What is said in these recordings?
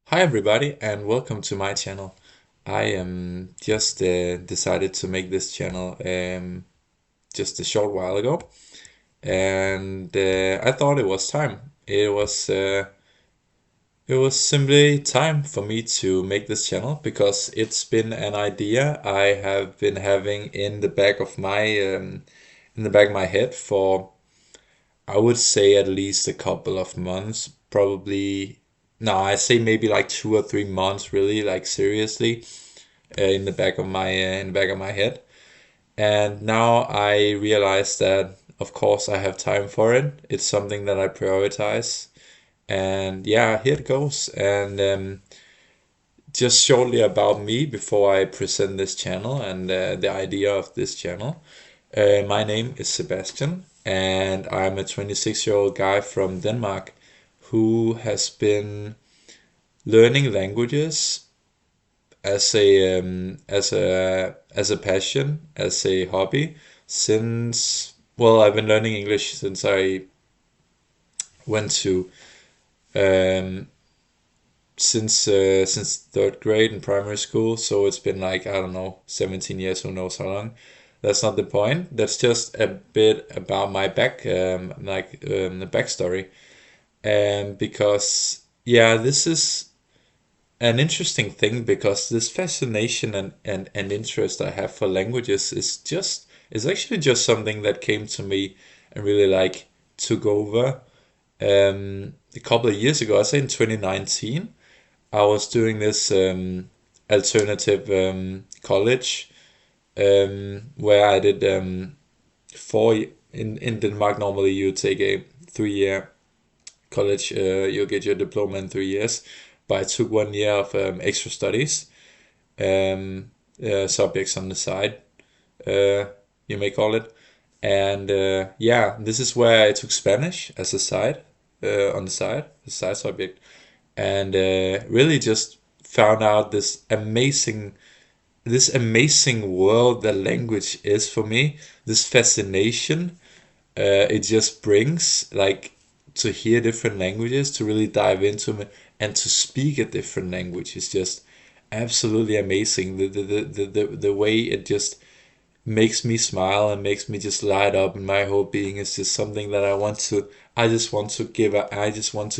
Hi everybody and welcome to my channel. I just decided to make this channel just a short while ago, and I thought it was time. It was simply time for me to make this channel because it's been an idea I have been having in the back of my head for, I would say, at least a couple of months, probably. No, I say maybe like 2 or 3 months, really, like seriously, in the back of my head. And now I realize that, of course, I have time for it. It's something that I prioritize. And yeah, here it goes. And just shortly about me before I present this channel and the idea of this channel. My name is Sebastian, and I'm a 26-year-old guy from Denmark who has been learning languages as a passion, as a hobby since, well, I've been learning English since I went to um, since third grade in primary school. So it's been like, I don't know, 17 years, who knows how long. That's not the point. That's just a bit about my the backstory. And because, yeah, this is an interesting thing because this fascination and interest I have for languages is actually just something that came to me and really like took over a couple of years ago. I say in 2019, I was doing this alternative college where I did in Denmark. Normally you take a 3 year college, you'll get your diploma in 3 years, but I took 1 year of extra studies, um, subjects on the side, uh, you may call it. And yeah, this is where I took Spanish as a side, on the side, a side subject, and really just found out this amazing world that language is for me. This fascination it just brings, like, to hear different languages, to really dive into them, and to speak a different language is just absolutely amazing. The way it just makes me smile and makes me just light up, and my whole being is just something that I just want to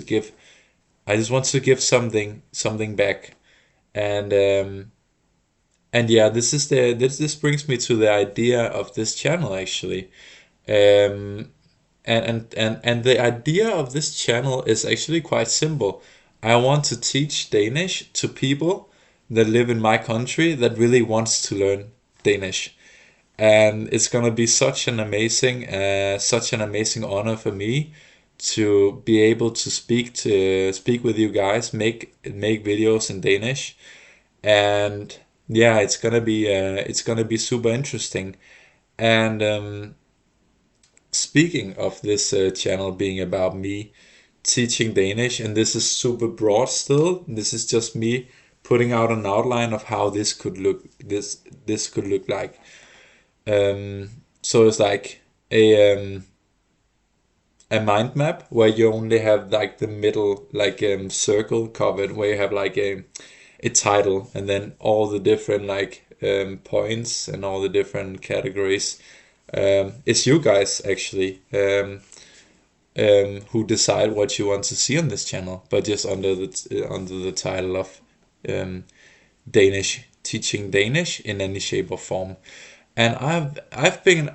give. I just want to give something back. And yeah, this brings me to the idea of this channel, actually. Um, and the idea of this channel is actually quite simple. I want to teach Danish to people that live in my country that really wants to learn Danish. And it's gonna be such an amazing honor for me to be able to speak with you guys, make videos in Danish. And yeah, it's gonna be super interesting. And speaking of this channel being about me teaching Danish, and this is super broad still. This is just me putting out an outline of how this could look like. So it's like a mind map where you only have like the middle, like circle covered, where you have like a title, and then all the different like points and all the different categories. It's you guys, actually, who decide what you want to see on this channel, but just under the title of um, Danish, teaching Danish in any shape or form. And I've been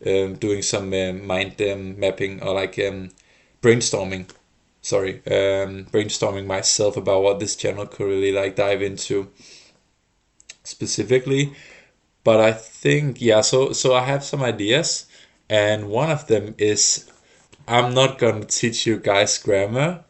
doing some mind mapping, or like brainstorming. Sorry, brainstorming myself about what this channel could really like dive into specifically. But I think, yeah, so I have some ideas, and one of them is, I'm not gonna teach you guys grammar.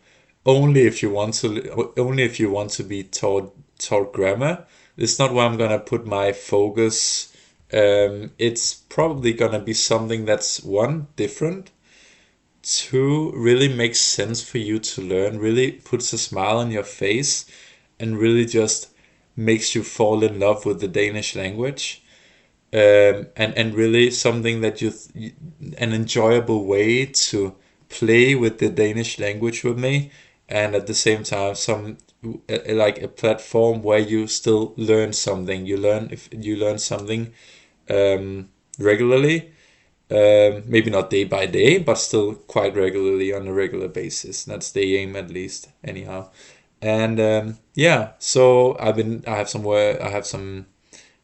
Only if you want to be taught grammar. It's not where I'm gonna put my focus. It's probably gonna be something that's, one, different, two, really makes sense for you to learn, really puts a smile on your face, and really just makes you fall in love with the Danish language. And really something that an enjoyable way to play with the Danish language with me, and at the same time like a platform where you still learn something. If you learn something regularly, maybe not day by day, but still quite regularly on a regular basis. That's the aim, at least, anyhow. And yeah, so I have some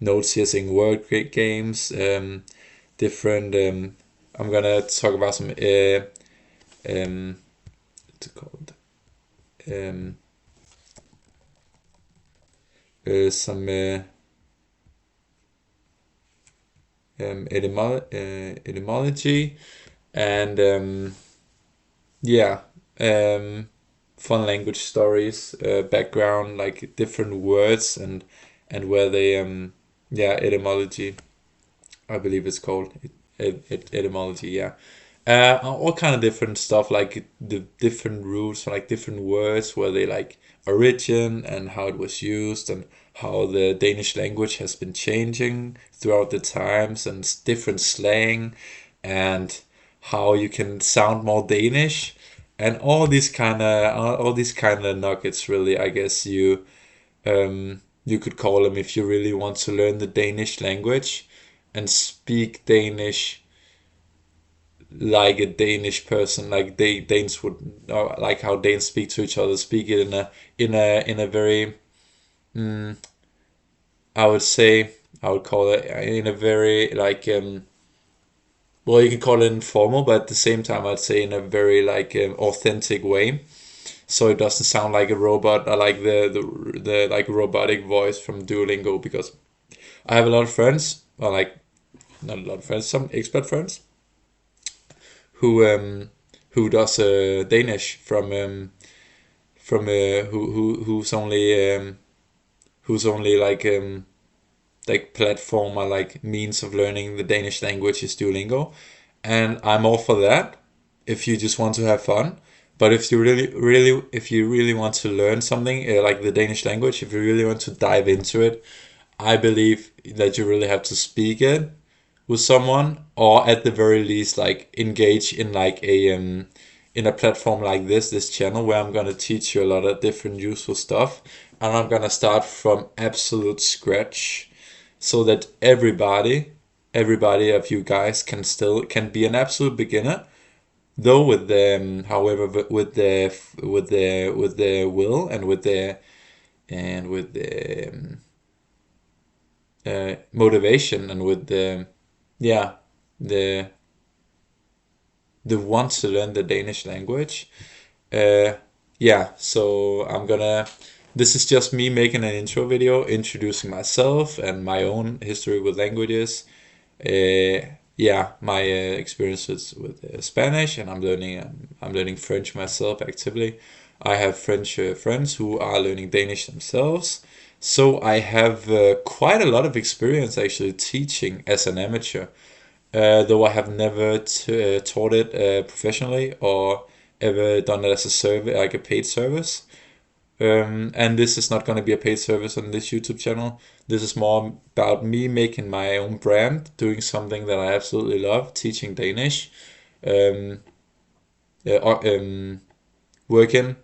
notes here saying word games, different. I'm gonna talk about some what's it called? Um, some etymology, and yeah, fun language stories, background, like different words, and where they yeah, etymology, I believe it's called etymology. Yeah, all kind of different stuff, like the different roots, like different words, where they like origin and how it was used, and how the Danish language has been changing throughout the times, and different slang, and how you can sound more Danish, and all these kind of nuggets. Really, I guess you could call them, if you really want to learn the Danish language and speak Danish like a Danish person, like Danes would, or like how Danes speak to each other, speak it in a very, I would say, I would call it in a very like well, you can call it informal, but at the same time I'd say in a very like authentic way, so it doesn't sound like a robot, or like the like robotic voice from Duolingo. Because I have a lot of friends, or like not a lot of friends, some expert friends who does Danish from who's only like platform, or like means of learning the Danish language is Duolingo, and I'm all for that if you just want to have fun. But if you really want to learn something, like the Danish language, if you really want to dive into it, I believe that you really have to speak it with someone, or at the very least like engage in like a in a platform like this channel, where I'm gonna teach you a lot of different useful stuff, and I'm gonna start from absolute scratch, so that everybody of you guys can be an absolute beginner, though with the however, with the will, and with the motivation, and with the, yeah, the want to learn the Danish language. Uh, yeah, so this is just me making an intro video, introducing myself and my own history with languages. Yeah, my experiences with Spanish, and I'm learning French myself actively. I have French friends who are learning Danish themselves. So I have quite a lot of experience actually teaching as an amateur, though I have never taught it professionally, or ever done it as a service, like a paid service. And this is not going to be a paid service on this YouTube channel. This is more about me making my own brand, doing something that I absolutely love, teaching Danish, um, working,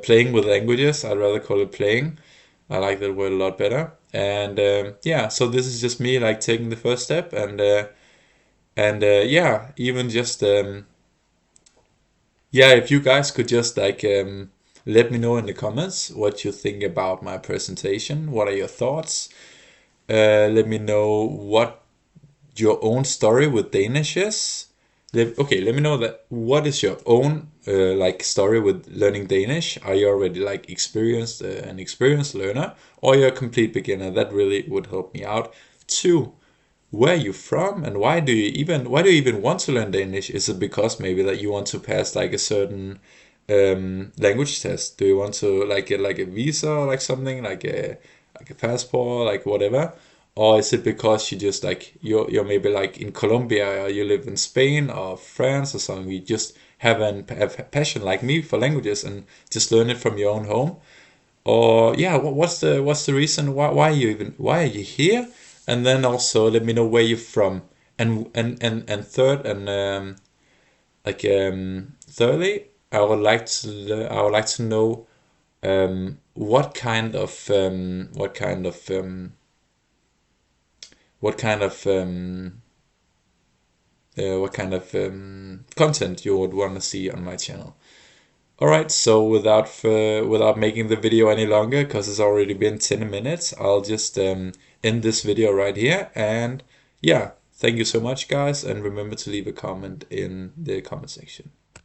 playing with languages. I'd rather call it playing. I like that word a lot better. And yeah, so this is just me like taking the first step, and yeah, even just yeah, if you guys could just like let me know in the comments what you think about my presentation. What are your thoughts? Let me know what your own story with Danish is. Let me know that what is your own like story with learning Danish. Are you already like experienced, an experienced learner, or you're a complete beginner? That really would help me out. 2, where are you from, and why do you even want to learn Danish? Is it because maybe that you want to pass like a certain language test? Do you want to like get like a visa, or like something like a passport, like whatever? Or is it because you just like you're maybe like in Colombia, or you live in Spain or France or something? You just have a passion like me for languages, and just learn it from your own home. Or yeah, what's the reason why are you here? And then also let me know where you're from. And third, and thirdly, I would like to know what kind of content you would want to see on my channel. Alright, so without making the video any longer, because it's already been 10 minutes, I'll just end this video right here. And yeah, thank you so much, guys, and remember to leave a comment in the comment section.